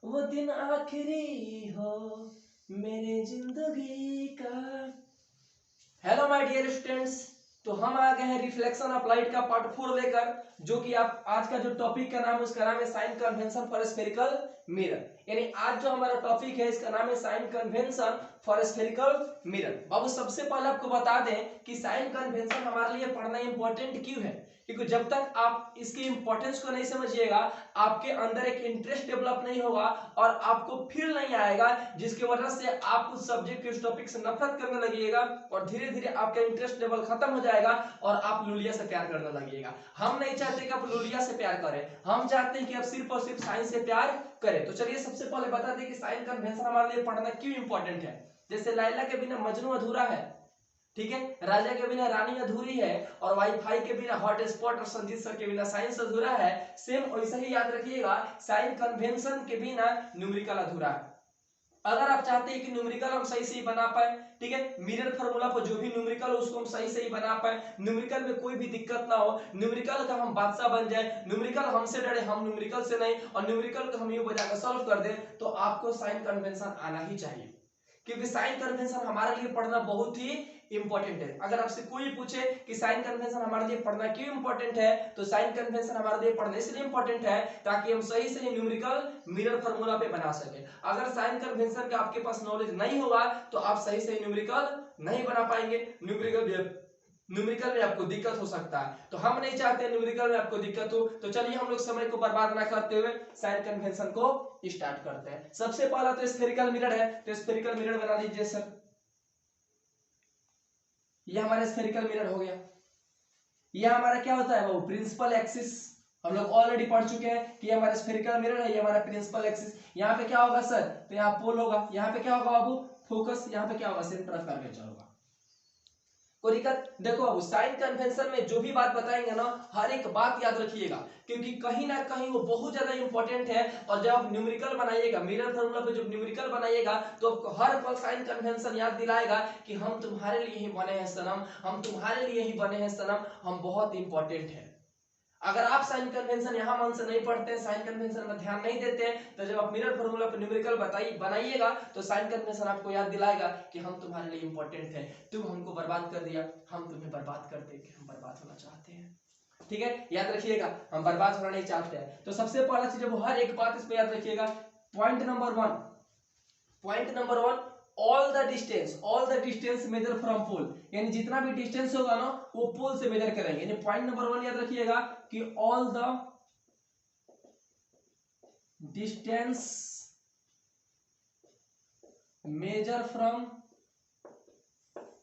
वो दिन आखिरी हो मेरे जिंदगी का। हेलो माय डियर स्टूडेंट्स, तो हम आ गए हैं रिफ्लेक्शन ऑफ लाइट का पार्ट 4 लेकर, जो कि आप आज का जो टॉपिक का नाम है उसका नाम है sign convention for spherical mirror. यानी आज जो हमारा टॉपिक है इसका नाम है sign convention for spherical mirror. बाबू सबसे पहले आपको बता दें कि साइन कन्वेंशन हमारे लिए पढ़ना इंपॉर्टेंट क्यों है, क्योंकि जब तक आप इसकी इंपॉर्टेंस को नहीं समझिएगा आपके अंदर एक इंटरेस्ट डेवलप नहीं होगा और आपको फील नहीं आएगा, जिसकी वजह से आप उस सब्जेक्ट के उस टॉपिक से नफरत करने लगिएगा और धीरे धीरे आपका इंटरेस्ट लेवल खत्म हो जाएगा और आप लुलिया से प्यार करने लगिएगा। हम नहीं चाहते कि आप लुलिया से प्यार करें, हम चाहते हैं कि आप सिर्फ और सिर्फ साइंस से प्यार करें। तो चलिए सबसे पहले बता दें कि साइन कन्वेंशन हमारे लिए पढ़ना क्यों इंपॉर्टेंट है। जैसे लैला के बिना मजनू अधूरा है, ठीक है, राजा के बिना रानी अधूरी है और वाईफाई के बिना हॉटस्पॉट और संजीत सर के बिना साइंस अधूरा है। सेम वैसा ही याद रखिएगा, साइन कन्वेंशन के बिना न्यूमेरिकल अधूरा है। अगर आप चाहते हैं कि न्यूमेरिकल हम सही से ही बना पाए, ठीक है, मिरर फार्मूला पर जो भी न्यूमेरिकल हो उसको हम सही से ही बना पाए, न्यूमेरिकल में कोई भी दिक्कत ना हो, न्यूमेरिकल का हम बादशाह बन जाए, न्यूमेरिकल हमसे डरे हम न्यूमेरिकल से नहीं, और न्यूमेरिकल को हम ये बजाकर सॉल्व कर दें, तो आपको साइन कन्वेंशन आना ही चाहिए, क्योंकि साइन कन्वेंशन हमारे लिए पढ़ना बहुत ही इंपॉर्टेंट है। अगर आपसे कोई पूछे कि साइन कन्वेंशन हमारे लिए पढ़ना क्यों इंपॉर्टेंट है, तो साइन कन्वेंशन हमारे लिए पढ़ना इसलिए इंपॉर्टेंट है ताकि हम सही से न्यूमेरिकल मिरर फार्मूला पे बना सके। अगर साइन कन्वेंशन का आपके पास नॉलेज नहीं होगा तो आप सही से न्यूमेरिकल नहीं बना पाएंगे, न्यूमेरिकल में आपको दिक्कत हो सकता है। तो हम नहीं चाहते न्यूमेरिकल में आपको दिक्कत हो। तो चलिए हम लोग समय को बर्बाद ना करते हुए साइन कन्वेंशन को स्टार्ट करते हैं। सबसे पहला तो स्फेरिकल मिरर है, तो स्फेरिकल मिरर बना दीजिए सर। ये हमारा स्फेरिकल मिरर हो गया। ये हमारा क्या होता है वो प्रिंसिपल एक्सिस, हम लोग ऑलरेडी पढ़ चुके हैं कि ये हमारा स्फेरिकल मिरर है, ये हमारा प्रिंसिपल एक्सिस। यहाँ पे क्या होगा सर, तो यहाँ पोल होगा, यहाँ पे क्या होगा बाबू फोकस, यहाँ पे क्या होगा सेंटर ऑफ कर्वेचर होगा। कोई दिक्कत देखो बाबू, साइन कन्वेंशन में जो भी बात बताएंगे ना हर एक बात याद रखिएगा, क्योंकि कहीं ना कहीं वो बहुत ज्यादा इंपॉर्टेंट है। और जब आप न्यूमेरिकल बनाइएगा मिरर फार्मूला पे जब न्यूमेरिकल बनाइएगा तो आपको हर पल साइन कन्वेंशन याद दिलाएगा कि हम तुम्हारे लिए ही बने हैं सनम, हम तुम्हारे लिए ही बने हैं सनम, हम बहुत इंपॉर्टेंट है। अगर आप साइन कन्वेंशन यहाँ मन से नहीं पढ़ते हैं, साइन कन्वेंशन में ध्यान नहीं देते हैं, तो जब आप मिरर फार्मूला पर न्यूमेरिकल बनाइएगा तो साइन कन्वेंशन आपको याद दिलाएगा कि हम तुम्हारे लिए इंपॉर्टेंट है, तुम हमको बर्बाद कर दिया, हम तुम्हें बर्बाद कर दे कि हम बर्बाद होना चाहते हैं। ठीक है, याद रखिएगा हम बर्बाद होना नहीं चाहते हैं। तो सबसे पहला चीज वो हर एक बात इसमें याद रखिएगा। Point number one, all the distance measure from pole, यानी जितना भी डिस्टेंस होगा ना वो पोल से मेजर करेंगे। यानी पॉइंट नंबर 1 याद रखिएगा कि all the distance measure from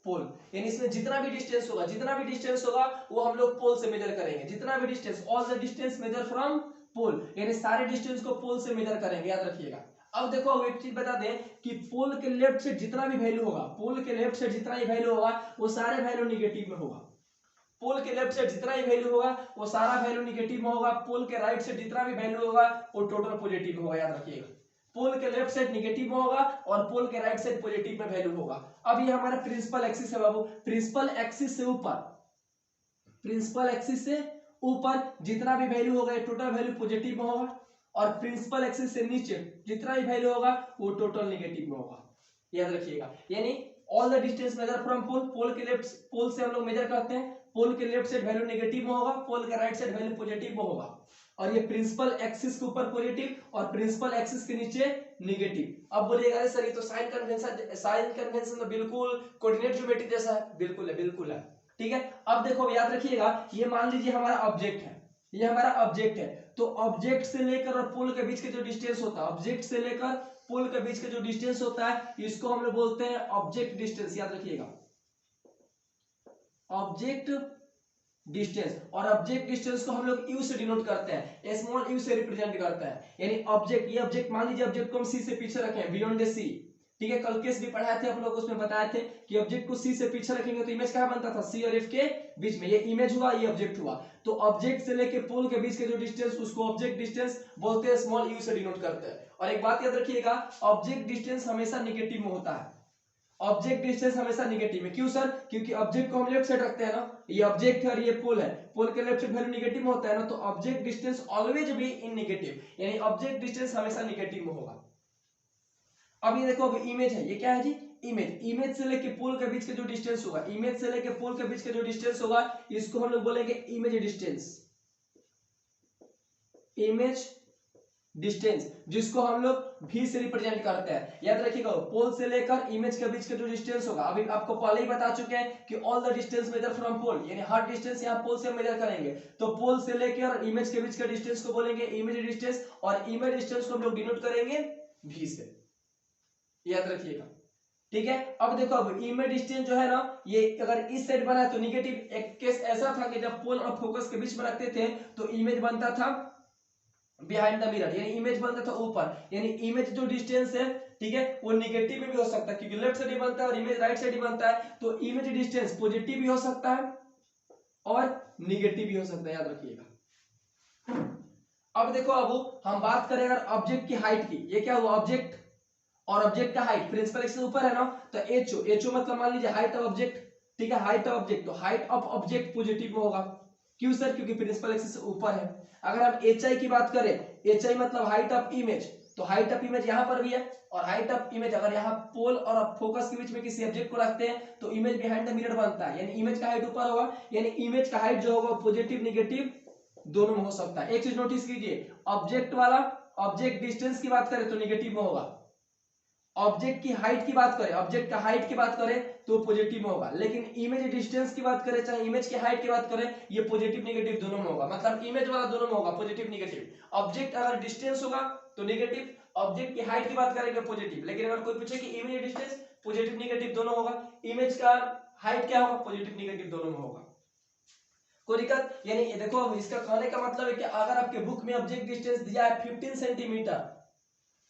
pole, यानी इसमें जितना भी डिस्टेंस होगा वो हम लोग पोल से मेजर करेंगे। जितना भी distance, all the distance measure from pole, यानी सारे डिस्टेंस को पोल से मेजर करेंगे, याद रखिएगा। अब देखो अब एक चीज बता दें कि पोल के लेफ्ट से जितना भी वैल्यू होगा, पोल के लेफ्ट से जितना ही वैल्यू होगा वो सारे वैल्यू निगेटिव में होगा। पोल के लेफ्ट से जितना ही वैल्यू होगा वो सारा वैल्यू निगेटिव में होगा। पोल के राइट से जितना भी वैल्यू होगा वो टोटल पॉजिटिव में होगा, याद रखिएगा। पोल के लेफ्ट साइड निगेटिव में होगा और पोल के राइट साइड पॉजिटिव में वैल्यू होगा। अब ये हमारा प्रिंसिपल एक्सिस है बाबू, प्रिंसिपल एक्सिस से ऊपर जितना भी वैल्यू होगा ये टोटल वैल्यू पॉजिटिव में होगा, और प्रिंसिपल एक्सिस से नीचे जितना भी वैल्यू होगा वो टोटल नेगेटिव में होगा, याद रखिएगा। यानी all the distance measure from pole, pole से हम लोग मेजर करते हैं, पोल के लेफ्ट साइड वैल्यू नेगेटिव में होगा, पोल के राइट साइड वैल्यू पॉजिटिव में होगा, और ये प्रिंसिपल एक्सिस के ऊपर पॉजिटिव और प्रिंसिपल एक्सिस के नीचे नेगेटिव। अब बोलिएगा सर ये तो साइन कन्वेंशन तो बिल्कुल कोऑर्डिनेट ज्योमेट्री जैसा है। बिल्कुल है, ठीक है। अब देखो याद रखिएगा, ये मान लीजिए हमारा ऑब्जेक्ट है, ये हमारा ऑब्जेक्ट है, तो ऑब्जेक्ट से लेकर और पोल के बीच के जो डिस्टेंस होता है, ऑब्जेक्ट से लेकर पोल के बीच के जो डिस्टेंस होता है इसको हम लोग बोलते हैं ऑब्जेक्ट डिस्टेंस, याद रखिएगा, ऑब्जेक्ट डिस्टेंस। और ऑब्जेक्ट डिस्टेंस को हम लोग यू से डिनोट करते हैं, स्मॉल यू से रिप्रेजेंट करते हैं। यानी ऑब्जेक्ट, ये ऑब्जेक्ट मान लीजिए ऑब्जेक्ट को हम सी से पीछे रखें, बियॉन्ड सी, ठीक है। कल केस भी पढ़ाए थे आप लोग, उसमें बताए थे कि ऑब्जेक्ट को सी से पीछे रखेंगे तो इमेज कहां बनता था, सी और एफ के बीच में। ये इमेज हुआ, ये ऑब्जेक्ट हुआ। तो ऑब्जेक्ट से लेके पोल के बीच के जो डिस्टेंस उसको ऑब्जेक्ट डिस्टेंस बोलते हैं, स्मॉल यू से डिनोट करते हैं। और एक बात याद रखिएगा, ऑब्जेक्ट डिस्टेंस हमेशा नेगेटिव में होता है, ऑब्जेक्ट डिस्टेंस हमेशा निगेटिव है। क्यों सर? क्योंकि ऑब्जेक्ट को हम लेफ्ट साइड रखते हैं ना, ये ऑब्जेक्ट है और ये पोल है, पोल के लेफ्ट साइड वैल्यू निगेटिव में होता है ना, तो object distance always be in negative, यानी ऑब्जेक्ट डिस्टेंस हमेशा निगेटिव में होगा। अब ये देखो, अब इमेज है, ये क्या है जी? इमेज। इमेज से लेके पोल के बीच का जो डिस्टेंस होगा, इमेज से लेके पोल के बीच का जो डिस्टेंस होगा, इसको हम लोग बोलेंगे इमेज डिस्टेंस। इमेज डिस्टेंस, जिसको हम लोग v से रिप्रेजेंट करते हैं। याद रखिएगा, पोल से लेकर इमेज के बीच का जो डिस्टेंस होगा, अभी आपको पहले ही बता चुके हैं कि all the distance measure from pole, यानी हर डिस्टेंस यहाँ पोल से मेजर करेंगे, तो पोल से लेकर इमेज के बीच का डिस्टेंस को बोलेंगे इमेज डिस्टेंस, और इमेज डिस्टेंस को हम लोग डिनोट करेंगे v से। याद रखिएगा, ठीक है। अब देखो, अब इमेज डिस्टेंस जो है ना, ये अगर इस साइड बना है तो निगेटिव। एक केस ऐसा था कि जब पोल और फोकस के बीच में रखते थे तो इमेज बनता था बिहाइंड द मिरर, यानी इमेज बनता था ऊपर, यानी इमेज जो डिस्टेंस है, ठीक है, वो निगेटिव में भी हो सकता है, क्योंकि लेफ्ट साइड ही बनता है और इमेज राइट साइड ही बनता है, तो इमेज डिस्टेंस पॉजिटिव भी हो सकता है और निगेटिव भी हो सकता है, याद रखिएगा। अब देखो, अब हम बात करें अगर ऑब्जेक्ट की हाइट की, ये क्या हुआ? ऑब्जेक्ट और ऑब्जेक्ट का हाइट प्रिंसिपल एक्सिस ऊपर है ना, तो एचओ, एचओ मतलब मान लीजिए हाइट ऑफ ऑब्जेक्ट, ठीक है, हाइट ऑफ ऑब्जेक्ट, तो हाइट ऑफ ऑब्जेक्ट पॉजिटिव में होगा। क्यों सर? क्योंकि प्रिंसिपल एक्सिस से ऊपर है। अगर हम एचआई की बात करें, एचआई मतलब हाइट ऑफ इमेज, तो हाइट ऑफ इमेज यहां पर भी है, और हाइट ऑफ इमेज अगर यहाँ पोल और फोकस के बीच में किसी ऑब्जेक्ट को रखते हैं तो इमेज बिहाइंड द मिरर बनता है, यानी इमेज का हाइट ऊपर होगा, यानी इमेज का हाइट जो होगा पॉजिटिव निगेटिव दोनों में हो सकता है। एक चीज नोटिस कीजिए, ऑब्जेक्ट वाला ऑब्जेक्ट डिस्टेंस की बात करें तो निगेटिव में होगा, ऑब्जेक्ट की हाइट की बात करें, ऑब्जेक्ट का हाइट की बात करें तो पॉजिटिव में होगा, लेकिन इमेज डिस्टेंस की बात करें, चाहे इमेज की हाइट की बात करें, ये पॉजिटिव निगेटिव दोनों में होगा, मतलब इमेज वाला दोनों में होगा, पॉजिटिव निगेटिव। ऑब्जेक्ट अगर डिस्टेंस होगा तो निगेटिव, ऑब्जेक्ट की हाइट की बात करेंगे पॉजिटिव, लेकिन अगर कोई पूछे कि इमेज डिस्टेंस, पॉजिटिव निगेटिव दोनों होगा, इमेज का हाइट क्या होगा? पॉजिटिव निगेटिव दोनों में होगा। कोई दिक्कत? यानी देखो, इसका कहने का मतलब है कि अगर आपके बुक में ऑब्जेक्ट डिस्टेंस दिया है 15 सेंटीमीटर,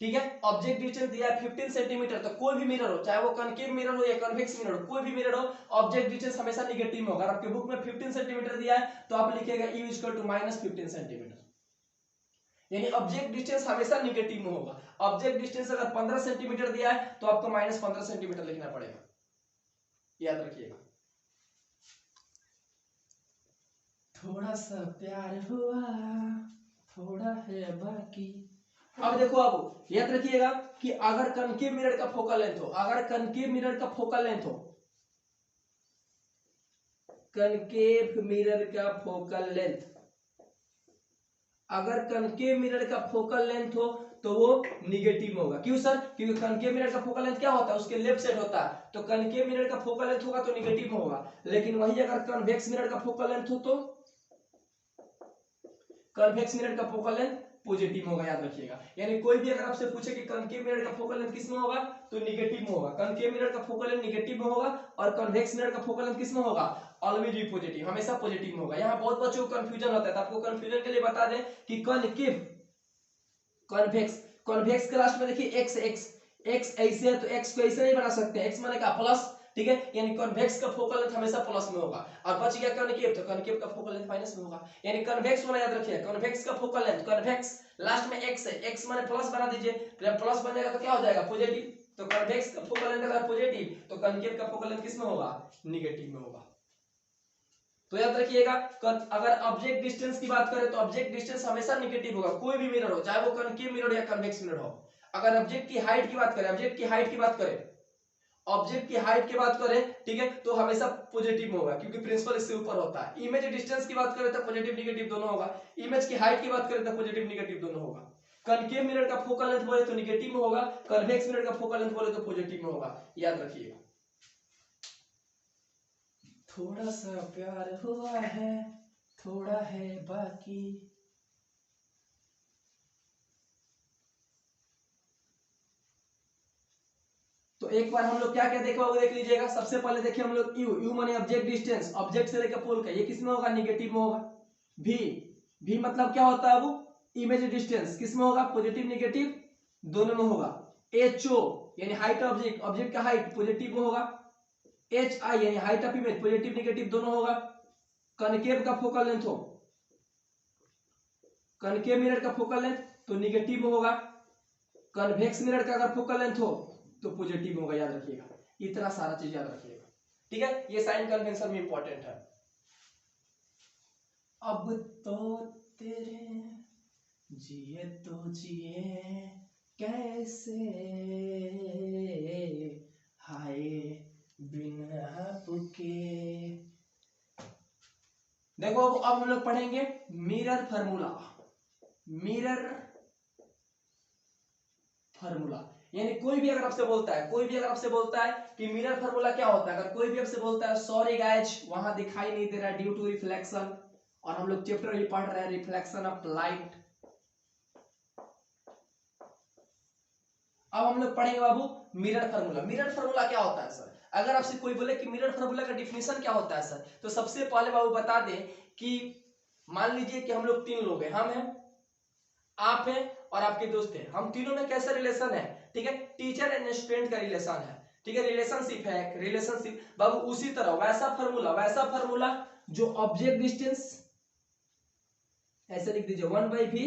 ठीक है, ऑब्जेक्ट डिस्टेंस दिया है 15 सेंटीमीटर, तो कोई भी मिरर हो, चाहे वो कनकेव मिरर हो या कन्वेक्स मिरर हो, कोई भी मिरर हो, ऑब्जेक्ट डिस्टेंस हमेशा निगेटिव में होगा। अगर आपके बुक में 15 सेंटीमीटर दिया है तो आप लिखेगा u इक्वल टू -15 सेंटीमीटर, यानी ऑब्जेक्ट डिस्टेंस हमेशा निगेटिव में होगा। ऑब्जेक्ट डिस्टेंस अगर 15 सेंटीमीटर दिया है तो आपको -15 सेंटीमीटर लिखना पड़ेगा, याद रखिएगा। थोड़ा सा प्यार हुआ, थोड़ा है बाकी। अब देखो, अब याद रखिएगा कि अगर कनकेव मिरर का फोकल लेंथ हो, अगर कनकेव मिरर का फोकल लेंथ हो, कनकेव मिरर का फोकल लेंथ, अगर कनकेव मिरर का फोकल लेंथ हो तो वो निगेटिव में होगा। क्यों सर? क्योंकि कनकेव मिरर का फोकल लेंथ क्या होता है? उसके लेफ्ट साइड होता है, तो कनकेव मिरर का फोकल लेंथ होगा तो निगेटिव में होगा, लेकिन वही अगर कन्वेक्स मिरर का फोकल लेंथ हो तो कन्वेक्स मिरर का फोकल लेंथ पॉजिटिव होगा, याद रखिएगा। यानी कोई भी अगर आपसे पूछे कि कनकेव मिरर का फोकल लेंथ किस में होगा, तो निगेटिव में होगा। कनकेव मिरर का फोकल लेंथ निगेटिव में होगा और कन्वेक्स मिरर का फोकल लेंथ किस में होगा? ऑलवेज भी पॉजिटिव, हमेशा पॉजिटिव में होगा। यहाँ बहुत बच्चों को कंफ्यूजन होता है, तो आपको कंफ्यूजन के लिए बता दें कि कनकेव, कन्वेक्स, कन्वेक्स के लास्ट में देखिए एक्स, एक्स, एक्स ऐसे है तो एक्स को ऐसे नहीं बना सकते, एक्स माने का प्लस, ठीक है, यानी कन्वेक्स का फोकल लेंथ हमेशा प्लस में होगा। और बच गया कनकेव, तो कनकेव का फोकल लेंथ माइनस में होगा, यानी कन्वेक्स वाला याद रखिए, कन्वेक्स का फोकल लेंथ, कन्वेक्स लास्ट में एक्स है, एक्स माने प्लस बना दीजिए, जब प्लस बन जाएगा तो क्या हो जाएगा? पॉजिटिव। तो कन्वेक्स का फोकल लेंथ अगर पॉजिटिव तो कनकेव का फोकल लेंथ किस में होगा? निगेटिव में होगा। तो याद रखिएगा, अगर ऑब्जेक्ट डिस्टेंस की बात करें तो ऑब्जेक्ट डिस्टेंस हमेशा निगेटिव होगा, कोई भी मिरर हो, चाहे वो कनकेव मिरर या कन्वेक्स मिरर हो। अगर ऑब्जेक्ट की हाइट की बात करें, ऑब्जेक्ट की हाइट की बात करें, ऑब्जेक्ट की हाइट की बात करें, ठीक है, तो हमेशा पॉजिटिव में होगा, क्योंकि प्रिंसिपल इससे ऊपर होता है। इमेज डिस्टेंस की बात करें तो पॉजिटिव निगेटिव दोनों होगा, इमेज की हाइट की बात करें तो पॉजिटिव निगेटिव दोनों होगा। कनकेव मिरर का फोकल लेंथ बोले तो निगेटिव में होगा, कन्वेक्स मिरर का फोकल लेंथ बोले तो पॉजिटिव में होगा, याद रखिएगा। थोड़ा सा प्यार हुआ है, थोड़ा है बाकी। तो एक बार हम लोग क्या क्या देखे वो देख लीजिएगा। सबसे पहले देखिए हम लोग यू, यू माने ऑब्जेक्ट डिस्टेंस, ऑब्जेक्ट से लेकर पोल का, ये किस में होगा? निगेटिव में होगा। भी, भी मतलब क्या होता है? वो इमेज डिस्टेंस किस में होगा? पॉजिटिव निगेटिव दोनों में होगा। एचओ यानी हाइट ऑब्जेक्ट, ऑब्जेक्ट का हाइट पॉजिटिव में होगा। एच आई यानी height of image positive negative दोनों होगा। कनकेव का फोकल लेंथ हो, कनकेव मिरर का फोकल लेंथ तो निगेटिव में होगा। कन्वेक्स मिरर का अगर फोकल लेंथ हो तो पॉजिटिव होगा, याद रखिएगा। इतना सारा चीज याद रखिएगा, ठीक है। ये साइन कन्वेंशन में इंपॉर्टेंट है। अब तो तेरे जिए तो जिए कैसे, हाय बिन आपके। देखो अब हम लोग पढ़ेंगे मिरर फार्मूला। मिरर फार्मूला यानी कोई भी अगर आपसे बोलता है, कोई भी अगर आपसे बोलता है कि मिरर फार्मूला क्या होता है, अगर कोई भी आपसे बोलता है, सॉरी गाइज वहां दिखाई नहीं दे रहा ड्यू टू रिफ्लेक्शन, और हम लोग चैप्टर ही पढ़ रहे हैं रिफ्लेक्शन ऑफ लाइट। अब हम लोग पढ़ेंगे बाबू मिरर फार्मूला। मिरर फार्मूला क्या होता है सर? अगर आपसे कोई बोले कि मिरर फार्मूला का डिफिनेशन क्या होता है सर, तो सबसे पहले बाबू बता दें कि मान लीजिए कि हम लोग 3 लोग हैं, हम हैं, आप हैं और आपके दोस्त हैं। हम तीनों में कैसा रिलेशन है, ठीक है, टीचर एंड स्टूडेंट का रिलेशन है, ठीक है, रिलेशनशिप है, रिलेशनशिप बाबू। उसी तरह वैसा फार्मूला जो ऑब्जेक्ट डिस्टेंस, ऐसे लिख दीजिए 1/v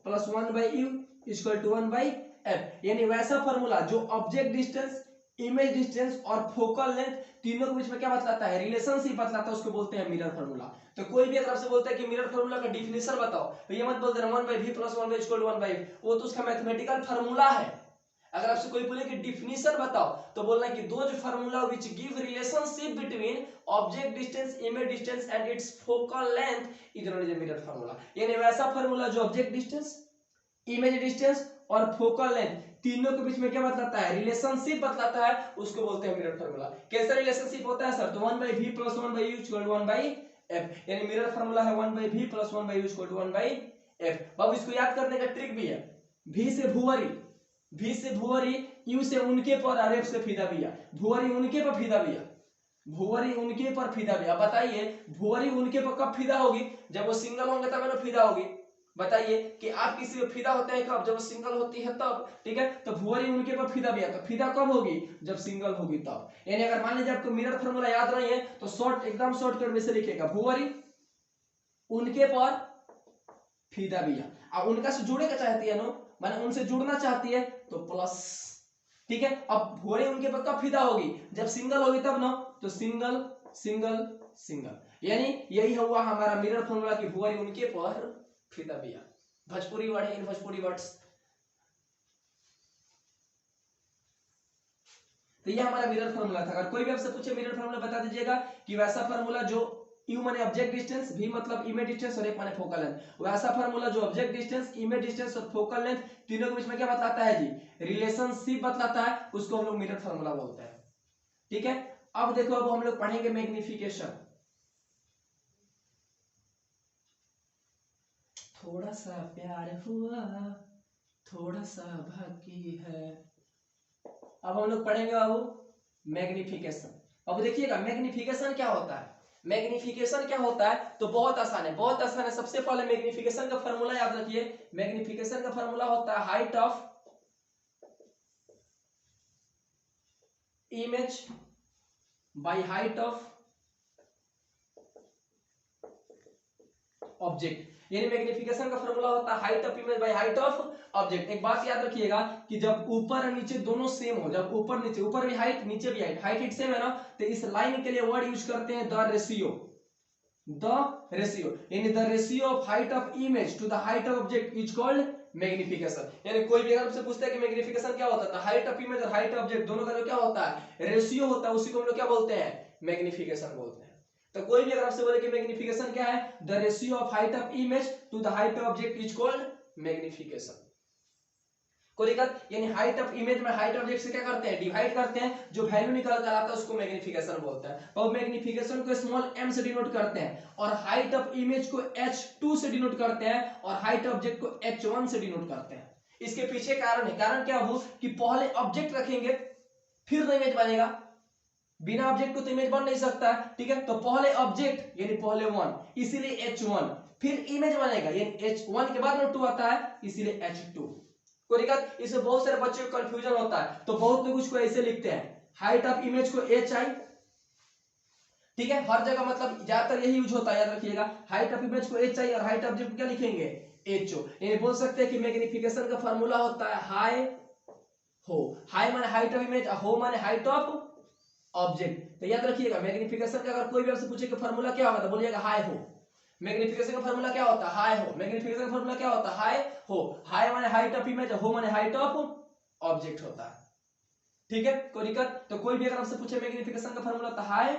+ 1/u = 1/f, यानी वैसा फार्मूला जो ऑब्जेक्ट डिस्टेंस, इमेज डिस्टेंस और फोकल लेंथ तीनों के बीच में क्या बतलाता है, रिलेशनशिप बतलाता है, उसको बोलते हैं मिरर फार्मूला। तो कोई भी अगर आपसे बोलता है कि मिरर फार्मूला का डिफिनेशन बताओ, तो ये मत बोल देना 1/v + 1/u = 1/f, वो तो उसका मैथमेटिकल फार्मूला है। अगर आपसे कोई बोले कि डिफिनेशन बताओ, तो बोलना कि those formula which give relationship between object distance, image distance and its focal length is known as mirror formula. यानी वैसा फार्मूला जो ऑब्जेक्ट डिस्टेंस, इमेज डिस्टेंस और फोकल लेंथ तीनों के बीच में क्या बतलाता है, रिलेशनशिप बतलाता है, उसको बोलते हैं मिरर फार्मूला। कैसा रिलेशनशिप होता है सर? तो 1/v + 1/u = 1/f, यानी मिरर फार्मूला है 1/v + 1/u = 1/f। बाबू इसको याद करने का ट्रिक भी है, v से भुवरी, v से भुवरी, u से उनके पर और f से फिदा बिया। भुवरी उनके पर फिदा बिया, भुवरी उनके पर फिदा बिया। बताइए भुवरी उनके पर कब फिदा होगी? जब वो सिंगल होंगे तब ना फिदा होगी। बताइए कि आप किसी पे फिदा होते हैं कब? जब वो सिंगल होती है तब, ठीक है। तो भुवरी उनके पर फिदा बिया, तो फिदा कब होगी? जब सिंगल होगी तब। यानी अगर मान लीजिए आपको मिरर फार्मूला याद नहीं है तो शॉर्ट, एकदम शॉर्टकट में से लिखिएगा, भुवरी उनके पर फिदा बिया। अब उनका से जुड़े का चाहती है नो, माने उनसे जुड़ना चाहती है तो प्लस, ठीक है। अब भुवरी उनके पर कब फिदा होगी? जब सिंगल होगी तब ना, तो सिंगल सिंगल सिंगल, यानी यही हुआ हमारा मिरर फार्मूला की भुवरी उनके पर फिदा बिया। भोजपुरी वर्ड है, इन भोजपुरी वर्ड्स। तो ये हमारा मिरर फार्मूला था। अगर कोई भी आपसे पूछे मिरर फार्मूला बता दीजिएगा कि वैसा फार्मूला जो u माने ऑब्जेक्ट डिस्टेंस, v मतलब इमेज डिस्टेंस और f माने फोकल लेंथ, वैसा फार्मूला जो ऑब्जेक्ट डिस्टेंस, इमेज डिस्टेंस और फोकल लेंथ तीनों के बीच में क्या बतलाता है जी, रिलेशनशिप बतलाता है, उसको हम लोग मिरर फार्मूला बोलते हैं, ठीक है। अब देखो अब हम लोग पढ़ेंगे मैग्निफिकेशन। थोड़ा सा प्यार हुआ, थोड़ा सा बाकी है। अब हम लोग पढ़ेंगे बाबू मैग्निफिकेशन। अब देखिएगा मैग्निफिकेशन क्या होता है। मैग्निफिकेशन क्या होता है तो बहुत आसान है, बहुत आसान है। सबसे पहले मैग्निफिकेशन का फार्मूला याद रखिए। मैग्निफिकेशन का फार्मूला होता है height of image by height of object, यानी मैग्निफिकेशन का फार्मूला होता है height of image by height of object. एक बात याद रखिएगा कि जब ऊपर और नीचे दोनों सेम हो, जब ऊपर नीचे, ऊपर भी हाइट नीचे भी हाइट, हाइट सेम है ना, तो इस लाइन के लिए वर्ड यूज करते हैं द रेशियो। द रेशियो यानी the ratio of height of image to the height of object is called magnification. यानी कोई भी अगर आपसे पूछता है कि मैग्निफिकेशन क्या होता है, हाइट ऑफ इमेज और हाइट ऑफ ऑब्जेक्ट दोनों का जो क्या होता है, रेशियो होता है, उसी को हम लोग क्या बोलते हैं, मैग्निफिकेशन बोलते हैं। तो कोई भी अगर आपसे बोले कि मैग्निफिकेशन क्या है, the ratio of height of image to the height of object is called magnification. कोई दिक्कत? यानी हाइट ऑफ इमेज में हाइट ऑब्जेक्ट से क्या करते हैं, डिवाइड करते हैं, जो वैल्यू निकल कर आता है उसको मैग्निफिकेशन बोलते हैं। और मैग्निफिकेशन को स्मॉल m से डिनोट करते हैं, और हाइट ऑफ इमेज को h2 से डिनोट करते हैं, और हाइट ऑब्जेक्ट को h1 से डिनोट करते हैं। इसके पीछे कारण है, कारण क्या हो कि पहले ऑब्जेक्ट रखेंगे फिर इमेज बनेगा, बिना ऑब्जेक्ट को तो इमेज बन नहीं सकता, ठीक है। तो पहले ऑब्जेक्ट यानी पहले 1, इसीलिए h1, फिर इमेज बनेगा यानी h1 के बाद में 2 आता है, इसीलिए h2। कोई दिक्कत? इसमें बहुत सारे बच्चों को कंफ्यूजन होता है, तो बहुत लोग उसको ऐसे लिखते हैं, हाइट ऑफ इमेज को hi, ठीक है, हर जगह मतलब ज्यादातर यही यूज होता है, याद रखिएगा। हाइट ऑफ इमेज को hi और हाइट ऑब्जेक्ट को क्या लिखेंगे, ho। यानी बोल सकते हैं कि मैग्निफिकेशन का फार्मूला होता है हाई हो। हाई माने हाइट ऑफ इमेज, हो माने हाइट ऑफ ऑब्जेक्ट। तो याद रखिएगा मैग्निफिकेशन का अगर कोई भी आपसे पूछे कि फार्मूला क्या होगा तो बोलिएगा हाई हो। मैग्निफिकेशन का फार्मूला क्या होता है? हाई हो। मैग्निफिकेशन का फार्मूला क्या होता है? हाई हो। हाई माने हाइट ऑफ इमेज, हो माने हाइट ऑफ ऑब्जेक्ट होता है। ठीक है, कोई दिक्कत? तो कोई भी अगर आपसे पूछे मैग्निफिकेशन का फार्मूला तो हाई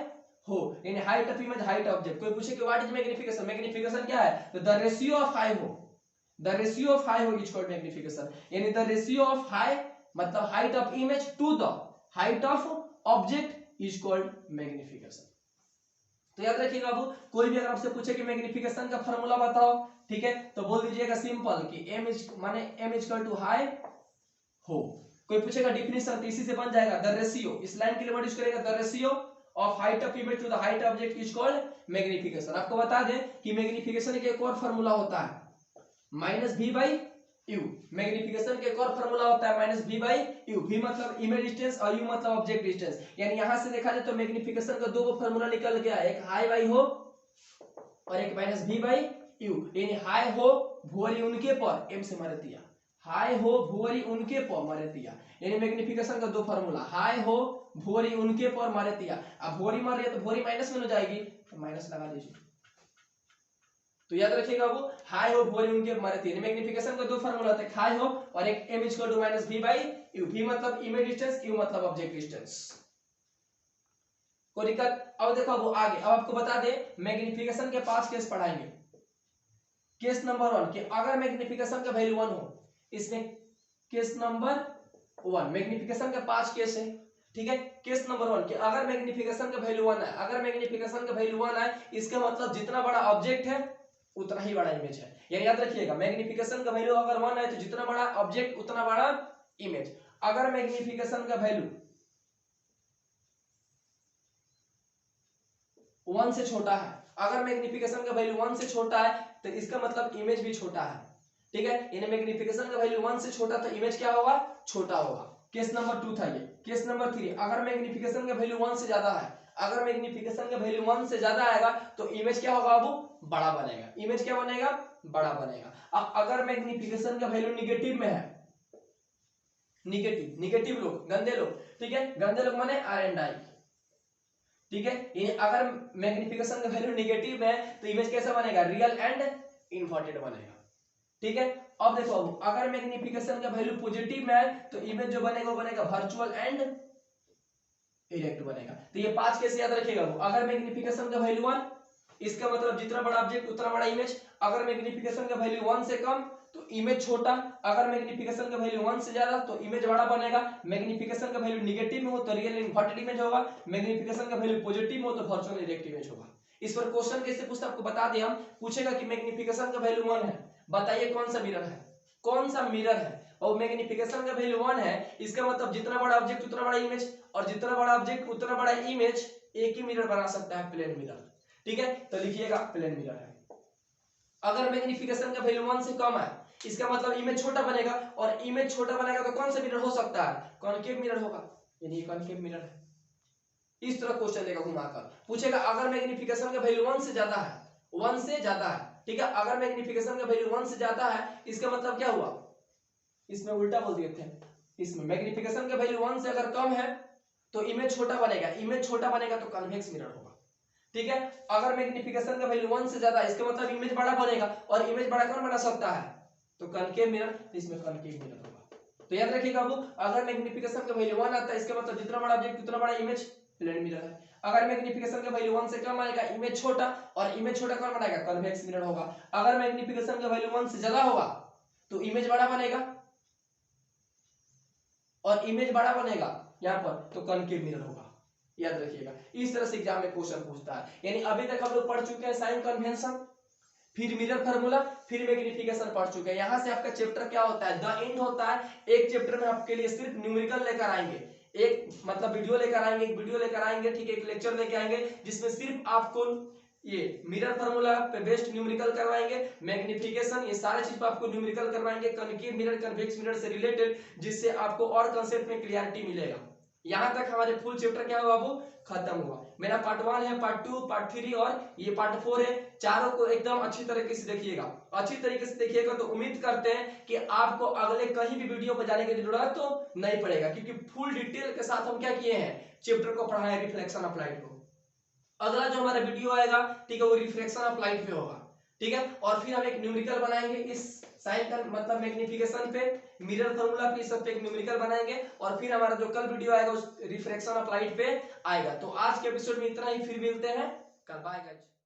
हो, यानी height of image height object. कोई पूछे कि व्हाट इज मैग्निफिकेशन, मैग्निफिकेशन क्या है? तो the ratio of h i h o, the ratio of h i h o is called magnification. यानी द रेशियो ऑफ हाई मतलब height of image to the height of object is called magnification. तो याद रखिएगा बाबू, कोई भी अगर आपसे पूछे कि मैग्निफिकेशन का फार्मूला बताओ, ठीक है, तो बोल दीजिएगा सिंपल कि m इज माने m इक्वल टू हाई हो। कोई पूछेगा डिफिनेशन तो इसी से बन जाएगा, द रेशियो, इस लाइन के लिए वर्ड यूज करेगा, the ratio of height of image to the height object is called magnification. आपको बता दें कि मैग्निफिकेशन का एक और फार्मूला होता है minus v by you. Magnification का एक और फार्मूला होता है minus v by u. v मतलब इमेज डिस्टेंस और u मतलब ऑब्जेक्ट डिस्टेंस। यानी यहां से देखा जाए तो मैग्निफिकेशन का दो फार्मूला निकल गया, एक हाई बाई हो और एक माइनस v बाई यू। यानी हाई हो भुवरी उनके पर m से मार दिया, हाई हो भुवरी उनके पर मारे दिया। यानी मैग्निफिकेशन का दो फार्मूला, हाई हो भुवरी उनके पर मारे दिया। अब भुवरी मार रही है तो भुवरी माइनस में हो जाएगी, तो माइनस लगा दीजिए। तो याद रखिएगा वो हाई हो भुवरी उनके मारे दिया। मैग्निफिकेशन का दो फार्मूला होता है, हाई हो और एक m equal to minus v by u. v मतलब इमेज डिस्टेंस, u मतलब ऑब्जेक्ट डिस्टेंस। कोई दिक्कत? अब देखो अब आगे, अब आपको बता दे मैग्निफिकेशन के 5 केस पढ़ाएंगे। केस नंबर 1 कि अगर मैग्निफिकेशन का वैल्यू 1 हो, इसमें केस नंबर 1 मैग्निफिकेशन का 5 केस है, ठीक है। केस नंबर 1 कि अगर मैग्निफिकेशन का वैल्यू 1 है, अगर मैग्निफिकेशन का वैल्यू 1 है, इसका मतलब जितना बड़ा ऑब्जेक्ट है उतना ही बड़ा इमेज है। यानी याद रखिएगा मैग्निफिकेशन का वैल्यू अगर 1 है तो जितना बड़ा ऑब्जेक्ट उतना बड़ा इमेज। अगर मैग्निफिकेशन का वैल्यू 1 से छोटा है, अगर मैग्निफिकेशन का वैल्यू 1 से छोटा है तो इसका मतलब इमेज भी छोटा है, ठीक है। यानी मैग्निफिकेशन का वैल्यू 1 से छोटा तो इमेज क्या होगा? छोटा होगा। केस नंबर 2 था ये। केस नंबर 3 अगर मैग्निफिकेशन का वैल्यू 1 से ज्यादा है, अगर मैग्निफिकेशन का वैल्यू 1 से ज्यादा आएगा तो इमेज क्या होगा? वो बड़ा बनेगा। इमेज क्या बनेगा? बड़ा बनेगा। अब अगर मैग्निफिकेशन का वैल्यू निगेटिव में है, निगेटिव लोग, गंदे लोग, ठीक है, गंदे लोग माने आर एंड आई, ठीक है। यानी अगर मैग्निफिकेशन का वैल्यू निगेटिव है तो इमेज कैसा बनेगा? रियल एंड इन्वर्टेड बनेगा, ठीक है। अब देखो अगर मैग्निफिकेशन का वैल्यू पॉजिटिव में है तो इमेज जो बनेगा वो बनेगा वर्चुअल एंड इरेक्ट बनेगा। तो ये 5 केस याद रखिएगा। अगर मैग्निफिकेशन का वैल्यू 1, इसका मतलब जितना बड़ा ऑब्जेक्ट उतना बड़ा इमेज। अगर मैग्निफिकेशन का वैल्यू 1 से कम तो इमेज छोटा। अगर मैग्निफिकेशन का वैल्यू 1 से ज्यादा तो इमेज बड़ा बनेगा। मैग्निफिकेशन का वैल्यू नेगेटिव में हो तो रियल इन्वर्टेड इमेज होगा। मैग्निफिकेशन का वैल्यू पॉजिटिव में हो तो वर्चुअल इरेक्ट इमेज होगा। इस पर क्वेश्चन कैसे पूछता आपको बता दें हम। पूछेगा कि मैग्निफिकेशन का वैल्यू 1 है, बताइए कौन सा मिरर है, कौन सा मिरर है। और मैग्निफिकेशन का वैल्यू 1 है, इसका मतलब जितना बड़ा ऑब्जेक्ट उतना बड़ा इमेज, और जितना बड़ा ऑब्जेक्ट उतना बड़ा इमेज एक ही मिरर बना सकता है, प्लेन मिरर, ठीक है। तो लिखिएगा प्लेन मिरर है। अगर मैग्निफिकेशन का वैल्यू 1 से कम है, इसका मतलब इमेज छोटा बनेगा, और इमेज छोटा बनेगा तो कौन सा मिरर हो सकता है? कॉनकेव मिरर होगा, यानी कॉनकेव मिरर है। इस तरह क्वेश्चन देगा घुमाकर, पूछेगा अगर मैग्निफिकेशन का वैल्यू 1 से ज्यादा है, 1 से ज्यादा है, ठीक है। अगर मैग्निफिकेशन का वैल्यू 1 से ज्यादा है, इसका मतलब क्या हुआ? इसमें उल्टा बोल दिए थे। इसमें मैग्निफिकेशन का वैल्यू 1 से अगर कम है तो इमेज छोटा बनेगा, इमेज छोटा बनेगा तो कन्वेक्स मिरर होगा, ठीक है। अगर मैग्निफिकेशन का वैल्यू 1 से ज्यादा है, इसका मतलब इमेज बड़ा बनेगा, और इमेज बड़ा कौन बना सकता है? तो कनकेव मिरर, इसमें कनकेव मिरर होगा। तो याद रखिएगा वो अगर मैग्निफिकेशन का वैल्यू 1 आता है, इसका मतलब जितना बड़ा ऑब्जेक्ट उतना बड़ा इमेज, प्लेन मिरर है। अगर मैग्निफिकेशन का वैल्यू 1 से कम आएगा, इमेज छोटा, और इमेज छोटा कौन बनाएगा? कन्वेक्स मिरर होगा। अगर मैग्निफिकेशन का वैल्यू 1 से ज्यादा होगा तो इमेज बड़ा बनेगा, और इमेज बड़ा बनेगा यहाँ पर तो कनकेव मिरर होगा। याद रखिएगा, इस तरह से एग्जाम में क्वेश्चन पूछता है। यानी अभी तक हम लोग पढ़ चुके हैं साइन कन्वेंशन, फिर मिरर फार्मूला, फिर मैग्निफिकेशन पढ़ चुके हैं। यहां से आपका चैप्टर क्या होता है? द एंड होता है। एक चैप्टर में आपके लिए सिर्फ न्यूमेरिकल लेकर आएंगे, एक मतलब वीडियो लेकर आएंगे, एक वीडियो लेकर आएंगे, ठीक है, एक लेक्चर लेकर आएंगे जिसमें सिर्फ आपको ये मिरर फार्मूला पे बेस्ड न्यूमेरिकल करवाएंगे, मैग्निफिकेशन, ये सारे चीज पे आपको न्यूमेरिकल करवाएंगे, कनकेव मिरर, कन्वेक्स मिरर से रिलेटेड, जिससे आपको और कांसेप्ट में क्लियरिटी मिलेगा। यहाँ तक हमारे फुल चैप्टर क्या हुआ, वो खत्म हुआ। मेरा पार्ट 1 है, पार्ट 2, पार्ट 3 और ये पार्ट 4 है। चारों को एकदम अच्छी तरीके से देखिएगा, अच्छी तरीके से देखिएगा तो उम्मीद करते हैं कि आपको अगले कहीं भी वीडियो पर जाने की जरूरत तो नहीं पड़ेगा, क्योंकि फुल डिटेल के साथ हम क्या किए हैं, चैप्टर को पढ़ा है रिफ्लेक्शन ऑफ लाइट को। अगला जो हमारा वीडियो आएगा, ठीक है, वो रिफ्लेक्शन ऑफ लाइट पे होगा, ठीक है। और फिर हम एक न्यूमेरिकल बनाएंगे इस साइन का मतलब मैग्निफिकेशन पे, मिरर फार्मूला पे, सब पे एक न्यूमेरिकल बनाएंगे। और फिर हमारा जो कल वीडियो आएगा उस रिफ्लेक्शन ऑफ लाइट पे आएगा। तो आज के एपिसोड में इतना ही, फिर मिलते हैं कल। Bye guys.